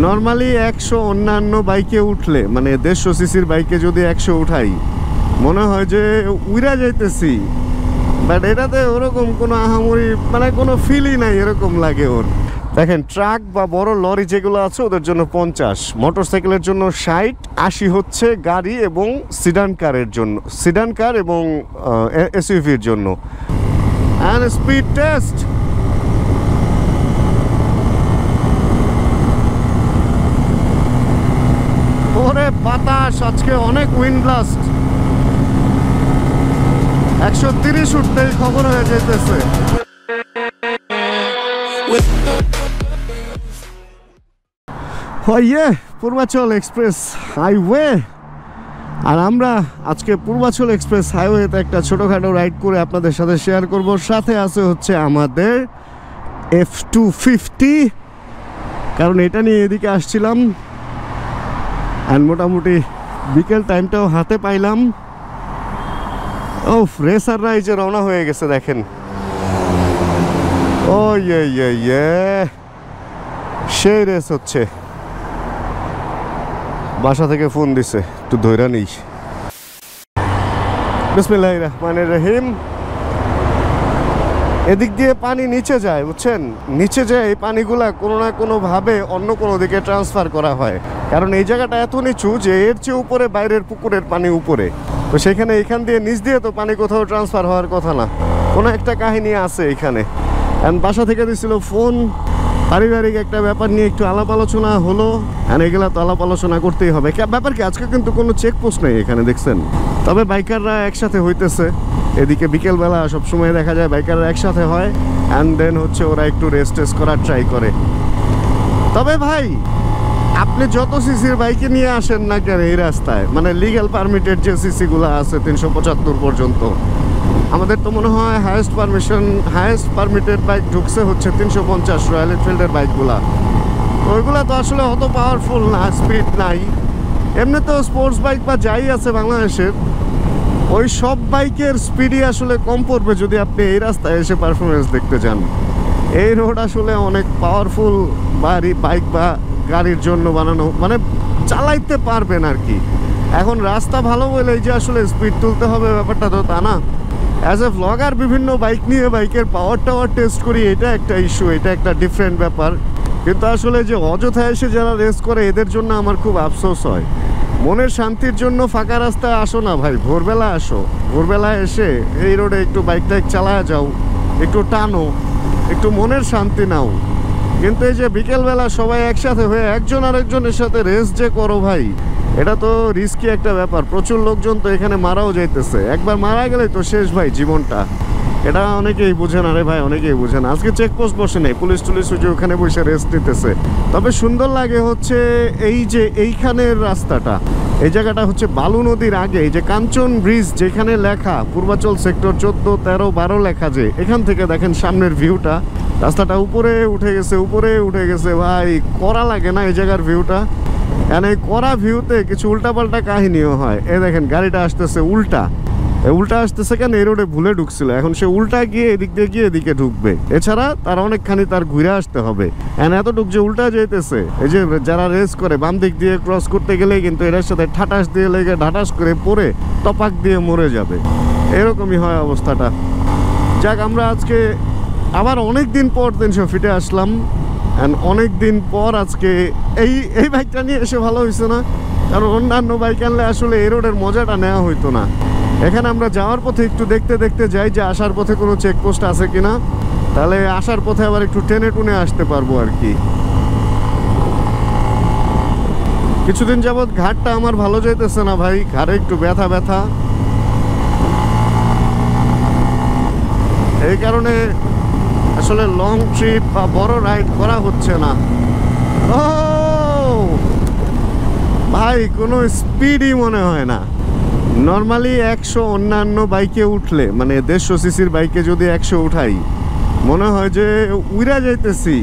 Normally 100 অন্যান্য বাইকে উঠলে মানে 150 সিসির বাইকে যদি 100 উঠাই মনে হয় যে উইরা যাইতেছি, বাট এটাতে ওরকম কোনো আহামরি মানে কোনো ফিলই নাই, এরকম লাগে ওর। দেখেন ট্রাক বা বড় লরি যেগুলো আছে ওদের জন্য 50, মোটরসাইকেলের জন্য 60, 80 হচ্ছে গাড়ি এবং সিডান কারের জন্য, সিডান কার এবং এসইউভির জন্য। অ্যান্ড স্পিড টেস্ট, ওরে বাতাস, আজকে অনেক উইন্ড ব্লাস্ট। 130 উঠতেই খবর হয়ে যেতেছে। পূর্বাচল এক্সপ্রেস হাইওয়ে, আর আমরা আজকে পূর্বাচল এক্সপ্রেস হাইওয়েতে একটা ছোটোখাটো রাইড করে আপনাদের সাথে শেয়ার করব। সাথে আছে হচ্ছে আমাদের F250, কারণ এটা নিয়ে এদিকে আসছিলাম অ্যান্ড মোটামুটি বিকেল টাইমটাও হাতে পাইলাম। ও রেসাররা এই যে রওনা হয়ে গেছে দেখেন। ও সেই রেস হচ্ছে। বাসা থেকে ফোন দিছে, একটু ধৈর্য নেই। বিসমিল্লাহির রহমানির রহিম। এদিক দিয়ে পানি নিচে যায়, বুঝছেন, নিচে যায় এই পানিগুলা কোনো না কোনোভাবে অন্য কোনো দিকে ট্রান্সফার করা হয়, কারণ এই জায়গাটা এত নিচু যে এর চেয়ে উপরে বাইরের পুকুরের পানি উপরে, তো সেখানে এখান দিয়ে নিচ দিয়ে তো পানি কোথাও ট্রান্সফার হওয়ার কথা না। কোনো একটা কাহিনী আছে এখানে। অ্যান্ড বাসা থেকে দিছিল ফোন, পারিবারিক একটা ব্যাপার নিয়ে একটু আলাপ আলোচনা হলো। অ্যান্ড এগুলা তো আলাপ আলোচনা করতেই হবে। ব্যাপার কি, আজকে কিন্তু কোনো চেকপোস্ট নেই এখানে দেখছেন, তবে বাইকাররা একসাথে হইতেছে। এদিকে বিকেলবেলা সবসময় দেখা যায় বাইকাররা একসাথে হয়, অ্যান্ড দেন হচ্ছে ওরা একটু রেস্ট করার ট্রাই করে। তবে ভাই আপনি যত সিসির বাইকে নিয়ে আসেন না কেন এই রাস্তায়, মানে লিগ্যাল পারমিটেড যে সিসিগুলো আছে 375 পর্যন্ত, আমাদের তো মনে হয় হায়েস্ট পারমিটেড বাইক ঢুকছে হচ্ছে 350 রয়্যাল এনফিল্ডের বাইকগুলা। ওইগুলা তো আসলে অত পাওয়ারফুল না, স্পিড নাই। এমনি তো স্পোর্টস বাইক বা যাই আছে বাংলাদেশের, ওই সব বাইকের স্পিডই আসলে কম পড়বে যদি আপনি এই রাস্তায় এসে পারফরমেন্স দেখতে চান। এই রোড আসলে অনেক পাওয়ারফুল বাইক বা গাড়ির জন্য বানানো, মানে চালাইতে পারবেন আর কি। এখন রাস্তা ভালো বলেই যে আসলে স্পিড তুলতে হবে ব্যাপারটা তো তা না। অ্যাজ এ ভ্লগার বিভিন্ন বাইক নিয়ে বাইকের পাওয়ার টাওয়ার টেস্ট করি, এটা একটা ইস্যু, এটা একটা ডিফারেন্ট ব্যাপার। কিন্তু আসলে যে অযথা এসে যারা রেস করে এদের জন্য আমার খুব আফসোস হয়। মনের শান্তির জন্য ফাঁকা রাস্তায় আসো না ভাই, ভোরবেলা আসো, ভোরবেলায় এসে এই রোডে একটু বাইক টাইক চালায় যাও, একটু টানো, একটু মনের শান্তি নাও। কিন্তু এই যে বিকেলবেলা সবাই একসাথে হয়ে একজন আরেকজনের সাথে রেস যে করো ভাই, এটা তো রিস্কি একটা ব্যাপার। প্রচুর লোকজন তো এখানে মারাও যাইতেছে, একবার মারা গেলে তো শেষ ভাই জীবনটা। এটা অনেকেই বুঝে না রে ভাই, অনেকেই বুঝে না। আজকে চেকপোস্ট বসে নেই, পুলিশ টুলিশ যে ওখানে বসে রেস্ট নিতেছে। তবে সুন্দর লাগে হচ্ছে এই যে এইখানের রাস্তাটা, এই জায়গাটা হচ্ছে বালু নদীর আগে, এই যে কাঞ্চন ব্রিজ যেখানে লেখা পূর্বাচল সেক্টর 14, 13, 12 লেখা, যে এখান থেকে দেখেন সামনের ভিউটা, রাস্তাটা উপরে উঠে গেছে ভাই। করা লাগে না এই জায়গার ভিউটা? কারণ এই করা ভিউতে কিছু উল্টাপাল্টা কাহিনীও হয়। এই দেখেন গাড়িটা আসতেছে উল্টা আসতেছে কেন, এই রোডে ভুলে ঢুকছিল, এখন সে উল্টা গিয়ে এদিক দিয়ে গিয়ে এদিকে ঢুকবে। এছাড়া তার অনেকখানি তার ঘুরে আসতে হবে। এতটুক যে উল্টা যেতেছে, এই যে যারা রেস করে বাম দিক দিয়ে ক্রস করতে গেলেই কিন্তু এটার সাথে ঠাটাস দিয়ে লেগে ঢাটাস করে পড়ে টপাক দিয়ে মরে যাবে, এরকমই হয় অবস্থাটা। যাক, আমরা আজকে আবার অনেক দিন পর 300 ফিটে আসলাম, অ্যান্ড অনেক দিন পর আজকে এই বাইকটা নিয়ে এসে ভালো হয়েছে না, কারণ অন্যান্য বাইক আনলে আসলে এই রোডের মজাটা নেওয়া হইতো না। এখানে আমরা যাওয়ার পথে একটু দেখতে যাই যে আসার পথে কোনো চেকপোস্ট আছে কিনা, তাহলে আসার পথে আবার একটু টেনে টুনে আসতে পারবো আর কি। কিছুদিন যাবৎ ঘাটটা আমার ভালো যাইতেছে না ভাই, ঘাড়ে একটু ব্যথা, এই কারণে আসলে লং ট্রিপ বা বড় রাইড করা হচ্ছে না। ও ভাই, কোনো স্পিডই মনে হয় না। নর্মালি 100 অন্যান্য বাইকে উঠলে মানে 150 সিসির বাইকে যদি 100 উঠাই মনে হয় যে উইরা যাইতেছি,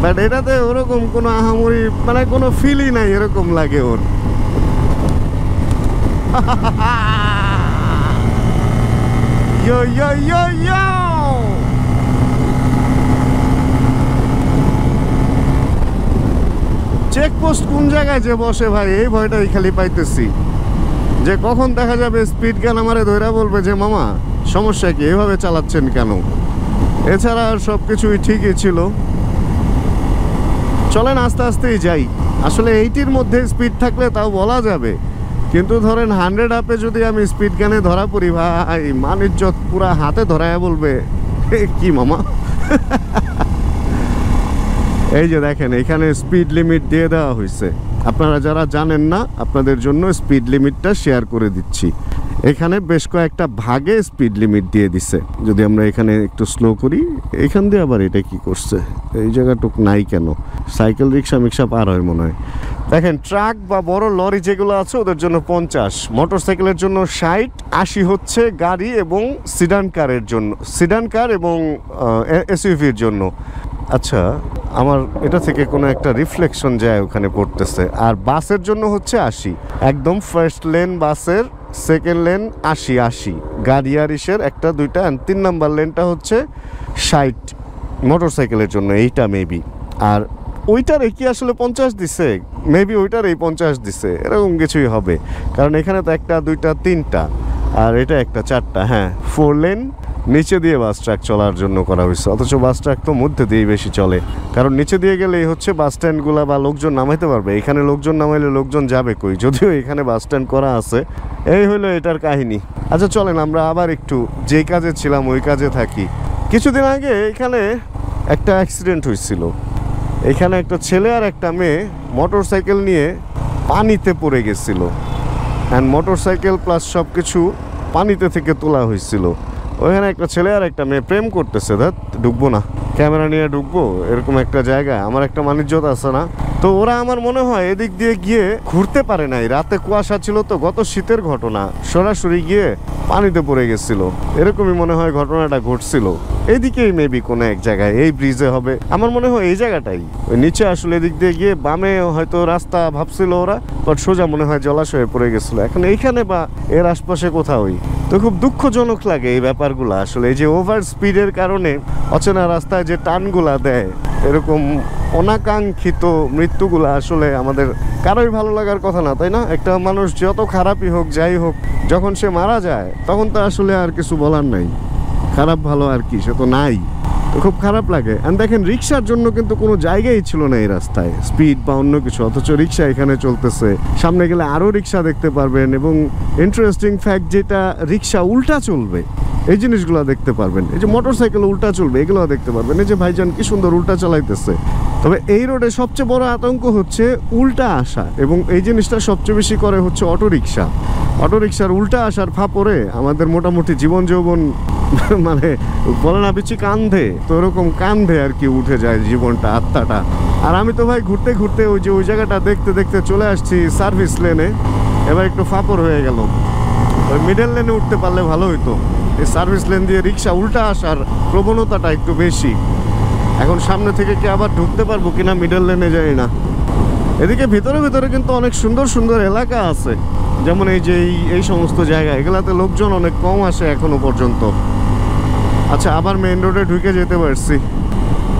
বাট এটাতে ওরকম কোনো আহামরি মানে কোনো ফিলই নাই, এরকম লাগে ওর। ইয়ো ইয়ো ইয়ো ইয়ো, চেকপোস্ট কোন জায়গায় যে বসে ভাই, এই ভয়টাই খালি পাইতেছি যে কখন দেখা যাবে স্পিড গান আমারে ধইরা বলবে যে মামা সমস্যা কি, এভাবে চালাচ্ছেন কেন। এছাড়া আর সব কিছুই ঠিকই ছিল। চলেন আস্তে আস্তেই যাই। আসলে 80-র মধ্যে স্পিড থাকলে তাও বলা যাবে, কিন্তু ধরেন 100 আপে যদি আমি স্পিড গানে ধরা পড়ি ভাই, মানিজ্জত পুরা হাতে ধরায় বলবে কি মামা। এই যে দেখেন এখানে স্পিড লিমিট দিয়ে দেওয়া হয়েছে। আপনারা যারা জানেন না আপনাদের জন্য স্পিড লিমিটটা শেয়ার করে দিচ্ছি। এখানে বেশ কয়েকটা ভাগে স্পিড লিমিট দিয়ে দিছে। যদি আমরা এখানে একটু স্লো করি, এখান দিয়ে আবার এটা কি করছে, এই জায়গাটুক নাই কেন, সাইকেল রিক্সা মিক্সা পার হয় মনে হয়। দেখেন ট্রাক বা বড় লরি যেগুলো আছে ওদের জন্য 50, মোটরসাইকেলের জন্য 60, 80 হচ্ছে গাড়ি এবং সিডান কারের জন্য, সিডান কার এবং এসইউভির জন্য। আচ্ছা, আমার এটা থেকে কোনো একটা রিফ্লেকশন যায় ওখানে পড়তেছে। আর বাসের জন্য হচ্ছে 80, একদম ফার্স্ট লেন বাসের, সেকেন্ড লেন 80, গাড়ি আর ইসের 1, 2 আর 3 নাম্বার লেনটা হচ্ছে 60 মোটরসাইকেলের জন্য, এইটা মেবি। আর ওইটার কি আসলে 50 দিছে, মেবি ওইটার এই 50 দিছে, এরকম কিছুই হবে। কারণ এখানে তো 1, 2, 3টা আর এটা একটা 4টা, হ্যাঁ 4 লেন নিচে দিয়ে বাস ট্রাক চলার জন্য করা হয়েছে। অথচ বাস ট্রাক তো মধ্যে দিয়েই বেশি চলে, কারণ নিচে দিয়ে গেলেই হচ্ছে বাস স্ট্যান্ডগুলো বা লোকজন নামাইতে পারবে। এখানে লোকজন নামাইলে লোকজন যাবে কই, যদিও এখানে বাস স্ট্যান্ড করা আছে। এই হলো এটার কাহিনী। আচ্ছা চলেন আমরা আবার একটু যেই কাজে ছিলাম ওই কাজে থাকি। কিছুদিন আগে এখানে একটা অ্যাক্সিডেন্ট হয়েছিল। এখানে একটা ছেলে আর একটা মেয়ে মোটরসাইকেল নিয়ে পানিতে পড়ে গেছিল, অ্যান্ড মোটরসাইকেল প্লাস সব কিছু পানিতে থেকে তোলা হয়েছিল। ওইখানে একটা ছেলে আর একটা মেয়ে প্রেম করতেছে। ঢুকবো না, ক্যামেরা নিয়ে ঢুকবো এরকম একটা জায়গায়, আমার একটা মানিজ্যত আছে না। তো ওরা আমার মনে হয় এদিক দিয়ে গিয়ে ঘুরতে পারে নাই, রাতে কুয়াশা ছিল তো, গত শীতের ঘটনা, সরাসরি গিয়ে পানিতে পড়ে গেছিল, এরকমই মনে হয় ঘটনাটা ঘটছিল। এইদিকেই মেবি কোনো এক জায়গায়, এই ব্রিজে হবে আমার মনে হয়, এই জায়গাটাই। ওই নিচে আসলে এদিক দিয়ে গিয়ে বামে হয়তো রাস্তা ভাবছিল ওরা, বাট সোজা মনে হয় জলাশয়ে পড়ে গেছিল। এখন এইখানে বা এর আশপাশে কোথাওই। তো খুব দুঃখজনক লাগে এই ব্যাপারগুলো আসলে, এই যে ওভার স্পিডের কারণে অচেনা রাস্তায় যে টানগুলা দেয়, এরকম অনাকাঙ্ক্ষিত মৃত্যুগুলো আসলে আমাদের কারোই ভালো লাগার কথা না, তাই না? একটা মানুষ যত খারাপই হোক যাই হোক, যখন সে মারা যায় তখন তো আসলে আর কিছু বলার নাই, খারাপ ভালো আর কি, সে তো নাই। তো খুব খারাপ লাগে। আর দেখেন রিক্সার জন্য কিন্তু কোনো জায়গাই ছিল না এই রাস্তায়, স্পিড বা অন্য কিছু, অথচ রিক্সা এখানে চলতেছে। সামনে গেলে আরও রিক্সা দেখতে পারবেন, এবং ইন্টারেস্টিং ফ্যাক্ট যেটা, রিক্সা উল্টা চলবে, এই জিনিসগুলো দেখতে পারবেন। এই যে মোটরসাইকেল উল্টা চলবে, এগুলো দেখতে পারবেন। এই যে ভাইজান কি সুন্দর উল্টা চালাইতেছে। তবে এই রোডে সবচেয়ে বড় আতঙ্ক হচ্ছে উল্টা আসা, এবং এই জিনিসটা সবচেয়ে বেশি করে হচ্ছে অটোরিক্সা। অটোরিক্সার উল্টা আসার ফাঁপরে আমাদের মোটামুটি জীবন যৌবন মানে বলে না পিছি কান্ধে, তো ওরকম কান্ধে আর কি উঠে যায় জীবনটা, আত্মাটা। আর আমি তো ভাই ঘুরতে ঘুরতে ওই যে ওই জায়গাটা দেখতে দেখতে চলে আসছি সার্ভিস লেনে। এবার একটু ফাঁপর হয়ে গেল, ওই মিডল লেনে উঠতে পারলে ভালো হইতো। এই সার্ভিস লেন দিয়ে রিক্সা উল্টা আসার প্রবণতাটা একটু বেশি। এখন সামনে থেকে কি আবার ঢুকতে পারবো কিনা মিডল লেনে, জানি না। এদিকে ভিতরে ভিতরে কিন্তু অনেক সুন্দর সুন্দর এলাকা আছে, যেমন এই যে এই সমস্ত জায়গা, এগুলাতে লোকজন অনেক কম আসে এখনো পর্যন্ত। আচ্ছা, আবার মেইন রোডে ঢুকে যেতে পারছি,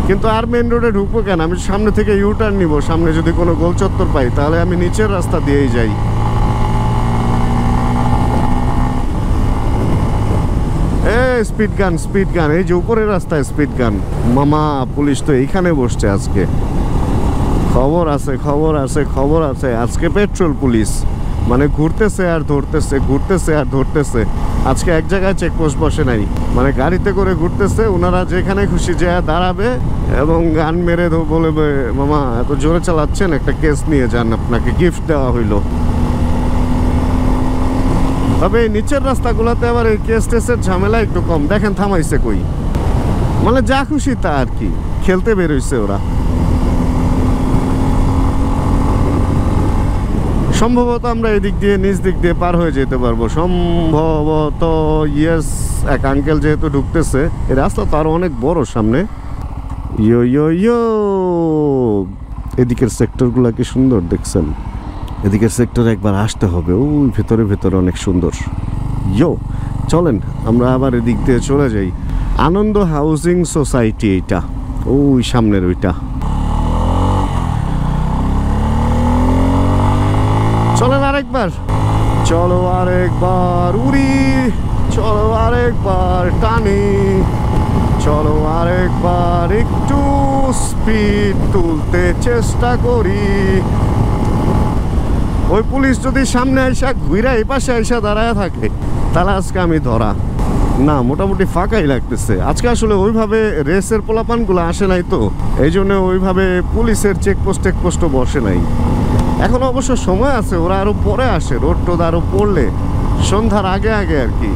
কিন্তু আর মেইন রোডে ঢুকবো কেন? আমি সামনে থেকে ইউটার্ন নিব, সামনে যদি কোনো গোল চত্বর পাই তাহলে আমি নিচের রাস্তা দিয়েই যাই। স্পিড গান, স্পিড গান, এই যে উপরের রাস্তায় স্পিড গান। মামা পুলিশ তো এইখানে বসছে আজকে, খবর আছে, খবর আছে, খবর আছে। আজকে পেট্রোল পুলিশ, মানে ঘুরতেছে আর ধরতেছে, ঘুরতেছে আর ধরতেছে। আজকে এক জায়গায় চেকপোস্ট বসে নাই, মানে গাড়িতে করে ঘুরতেছে। ওনারা যেখানে খুশি যায় দাঁড়াবে এবং গান মেরে বলবে মামা এত জোরে চালাচ্ছেন, একটা কেস নিয়ে যান, আপনাকে গিফট দেওয়া হইলো। তবে এই নিচের রাস্তাগুলোতে আবার এই কেস টেসের ঝামেলা একটু কম। দেখেন থামাইছে কই, মানে যা খুশি তা আর কি, খেলতে বেরোইছে ওরা। সম্ভবত আমরা এদিক দিয়ে নিচ দিক দিয়ে পার হয়ে যেতে পারবো সম্ভবত। ইয়েস, এক আঙ্কেল যেহেতু ঢুকতেছে, এই রাস্তা তো আরো অনেক বড় সামনে। ইয়ো ইয়ো ইয়ো, এদিকের সেক্টরগুলো কি সুন্দর দেখছেন। এদিকের সেক্টরে একবার আসতে হবে, ওই ভেতরে ভেতরে অনেক সুন্দর। ইয়ো, চলেন আমরা আবার এদিক দিয়ে চলে যাই। আনন্দ হাউজিং সোসাইটি, এইটা ওই সামনের ওইটা। আরেকবার, চলো আরেকবার উড়ি, চলো আরেকবার টানি, চলো আরেকবার একটু স্পিড তুলতে চেষ্টা করি। ওই পুলিশ যদি সামনে আইসা ঘুরে এই পাশে আইসা দাঁড়ায় থাকে তাহলে আজকে আমি ধরা। না, মোটামুটি ফাঁকাই লাগতেছে আজকে। আসলে ওইভাবে রেসের পোলাপানগুলো আসে নাই, তো এই জন্য ওইভাবে পুলিশের চেকপোস্টও বসে নাই। এখন অবশ্য সময় আছে, ওরা আরো পরে আসে, রোড টোড আরো পড়লে সন্ধ্যার আগে আগে আর কি।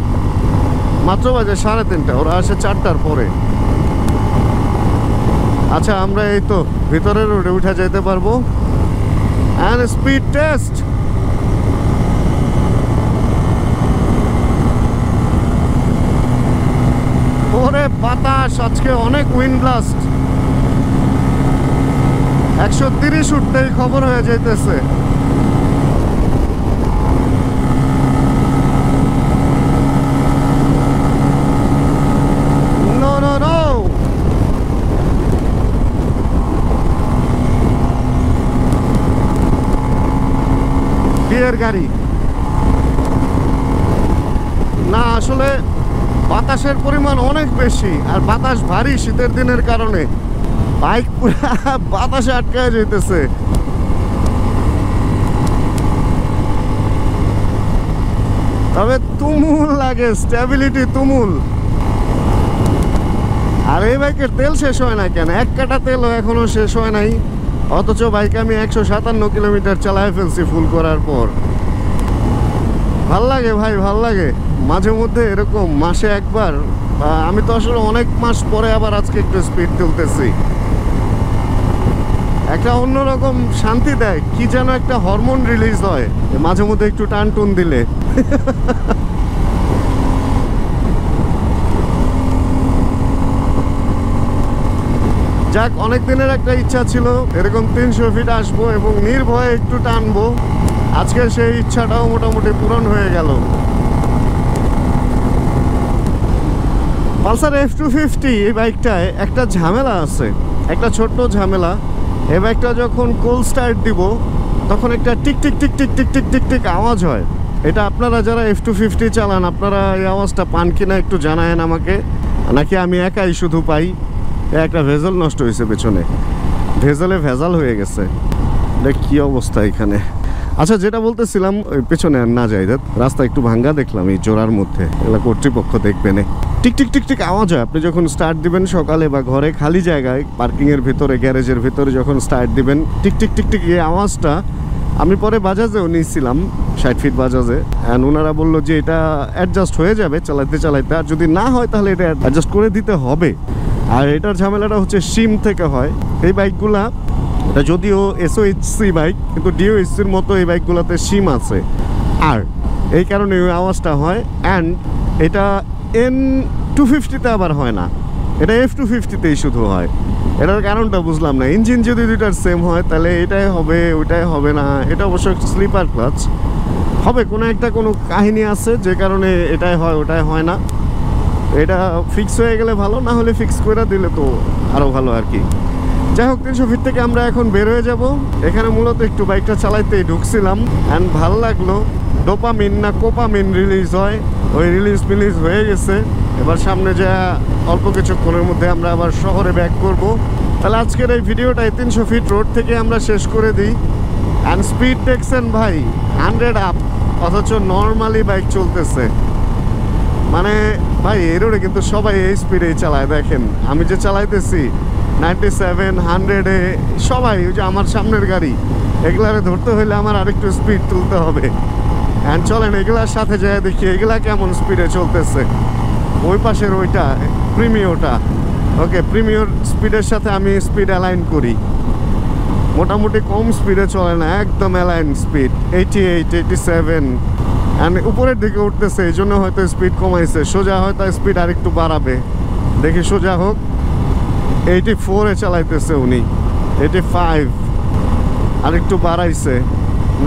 মাত্র বাজে 3:30, ওরা আসে 4টার পরে। আচ্ছা, আমরা এই তো ভিতরের রোডে উঠে যেতে পারবো। And speed test. ওরে বাতাস, আজকে অনেক উইন্ড ব্লাস্ট। 130 উঠতেই খবর হয়ে যাইতেছে। নো নো নো, বিয়ের গাড়ি না, আসলে বাতাসের পরিমাণ অনেক বেশি, আর বাতাস ভারী শীতের দিনের কারণে বাইক পুরা বাতাসে আটকায় যেতেছে। তবে তুমুল লাগে, স্টেবিলিটি তুমুল। আর এই বাইকের তেল শেষ হয় না কেন? 1 কাটা তেলও এখনো শেষ হয় নাই, অথচ বাইক আমি 157 কিলোমিটার চালায় ফেলছি ফুল করার পর। ভাল লাগে ভাই, ভাল লাগে মাঝে মধ্যে এরকম, মাসে একবার। আমি তো আসলে অনেক মাস পরে আবার আজকে একটু স্পিড তুলতেছি। একটা অন্যরকম শান্তি দেয়, কি যেন একটা হরমোন রিলিজ হয় মাঝে মধ্যে একটু টান টুন দিলে। যাক, অনেক দিনের একটা ইচ্ছা ছিল এরকম 300 ফিট আসবো এবং নির্ভয়ে একটু টানবো। আজকে সেই ইচ্ছাটাও মোটামুটি পূরণ হয়ে গেল। পালসার F250 এই বাইকটায় একটা ঝামেলা আছে, একটা ছোট্ট ঝামেলা। এই বাইকটা যখন কোল্ড স্টার্ট দিব তখন একটা tick tick tick tick tick tick tick tick আওয়াজ হয়। এটা আপনারা যারা F250 চালান আপনারা এই আওয়াজটা পান কিনা একটু জানায়েন আমাকে, নাকি আমি একাই শুধু পাই। একটা ভেজাল নষ্ট হয়েছে পেছনে, ভেজাল হয়ে গেছে। দেখ কি অবস্থা এখানে। আচ্ছা, যেটা বলতেছিলাম, ওই পেছনে আর না যাই, রাস্তা একটু ভাঙ্গা দেখলাম এই জোড়ার মধ্যে, এগুলো কর্তৃপক্ষ দেখবে না। টিক টিক টিক টিক আওয়াজ হয় আপনি যখন স্টার্ট দিবেন সকালে বা ঘরে খালি জায়গায়, পার্কিংয়ের ভিতরে, গ্যারেজের ভিতরে যখন স্টার্ট দিবেন, টিক টিক টিক টিক এই আওয়াজটা। আমি পরে বাজাজেও নিয়েছিলাম, 60 ফিট বাজাজে, অ্যান্ড ওনারা বললো যে এটা অ্যাডজাস্ট হয়ে যাবে চালাইতে চালাইতে, আর যদি না হয় তাহলে এটা অ্যাডজাস্ট করে দিতে হবে। আর এটার ঝামেলাটা হচ্ছে সিম থেকে হয়। এই বাইকগুলা, এটা যদিও SOHC বাইক, কিন্তু DOHCর মতো এই বাইকগুলোতে সিম আছে, আর এই কারণে ওই আওয়াজটা হয়। অ্যান্ড এটা N250-তে আবার হয় না, এটা F250-তেই শুধু হয়। এটার কারণটা বুঝলাম না। ইঞ্জিন যদি দুইটার সেম হয় তাহলে এটাই হবে, ওইটাই হবে না। এটা অবশ্য স্লিপার ক্লাচ হবে, কোনো কাহিনী আছে যে কারণে এটাই হয় ওটাই হয় না। এটা ফিক্স হয়ে গেলে ভালো, না হলে ফিক্স করে দিলে তো আরও ভালো আর কি। যাই হোক, 300 ফিট থেকে আমরা এখন বের হয়ে যাব। এখানে মূলত একটু বাইকটা চালাইতেই ঢুকছিলাম, অ্যান্ড ভাল লাগলো। ডোপামিন না কোপামিন রিলিজ হয়, ওই রিলিজ হয়ে গেছে। এবার সামনে যা অল্প কিছুক্ষণের মধ্যে আমরা আবার শহরে ব্যাক করব। তাহলে আজকের এই ভিডিওটাই 300 ফিট রোড থেকে আমরা শেষ করে দিই। অ্যান্ড স্পিড দেখছেন ভাই 100 আপ, অথচ নর্মালি বাইক চলতেছে। মানে ভাই এই রোডে কিন্তু সবাই এই স্পিডেই চালায়। দেখেন আমি যে চালাইতেছি 97, 100-এ, সবাই ওই যে আমার সামনের গাড়ি, এগুলারে ধরতে হইলে আমার আরেকটু স্পিড তুলতে হবে। অ্যান্ড চলেন এগুলার সাথে যায় দেখি এগুলা কেমন স্পিডে চলতেছে। ওই পাশের ওইটা প্রিমিওটা, ওকে, প্রিমিয়র স্পিডের সাথে আমি স্পিড অ্যালাইন করি। মোটামুটি কম স্পিডে চলে না, একদম অ্যালাইন স্পিড 88, 87। অ্যান্ড উপরের দিকে উঠতেছে, এই জন্য হয়তো স্পিড কমাইছে। সোজা হয়তো স্পিড আরেকটু বাড়াবে, দেখি সোজা হোক। 84-এ চালাইতেছে উনি, 85, আরেকটু বাড়াইছে,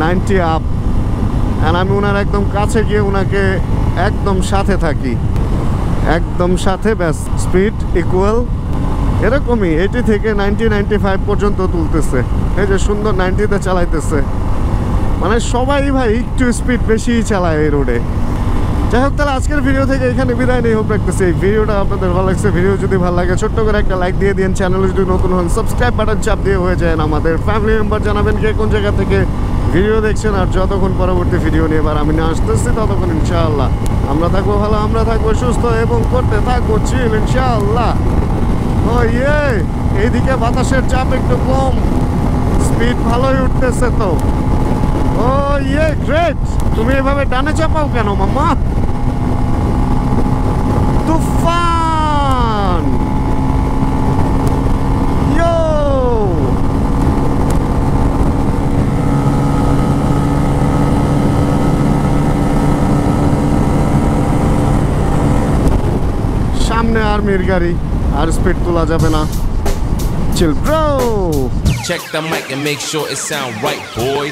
90 আপ। অ্যান্ড আমি ওনার একদম কাছে গিয়ে ওনাকে একদম সাথে থাকি, একদম সাথে, ব্যাস স্পিড ইকুয়াল। এরকমই 80 থেকে 90, 95 পর্যন্ত তুলতেছে। এই যে সুন্দর 90-তে চালাইতেছে। মানে সবাই ভাই একটু স্পিড বেশি চালায় এই রোডে। যাই হোক, তাহলে আজকের ভিডিও থেকে এখানে বিদায় নিয়ে হোপ রাখতেছি। এই ভিডিওটা আপনাদের ভালো লাগছে, ভিডিও যদি ভালো লাগে ছোট্ট করে একটা লাইক দিয়ে দিন, চ্যানেলে যদি নতুন হন সাবস্ক্রাইব বাটন চাপ দিয়ে হয়ে যায় আমাদের ফ্যামিলি মেম্বার। জানাবেন কে কোন জায়গা থেকে ভিডিও দেখছেন, আর যতক্ষণ পরবর্তী ভিডিও নিয়ে এবার আমি না আসতেছি ততক্ষণ ইনশাআল্লাহ আমরা থাকবো ভালো, আমরা থাকবো সুস্থ এবং করতে থাকবো চিল ইনশাআল্লাহ। ও ইয়ে, এইদিকে বাতাসের চাপ একটু কম, স্পিড ভালোই উঠতেছে তো। ও ইয়ে গ্রেট। তুমি এভাবে ডানে চাপাও কেন মাম্মা? তুফান ইয়ো। সামনে আর্মির গাড়ি, আর স্পিড তোলা যাবে না। Chill bro. Check the mic and make sure it sound right, boys.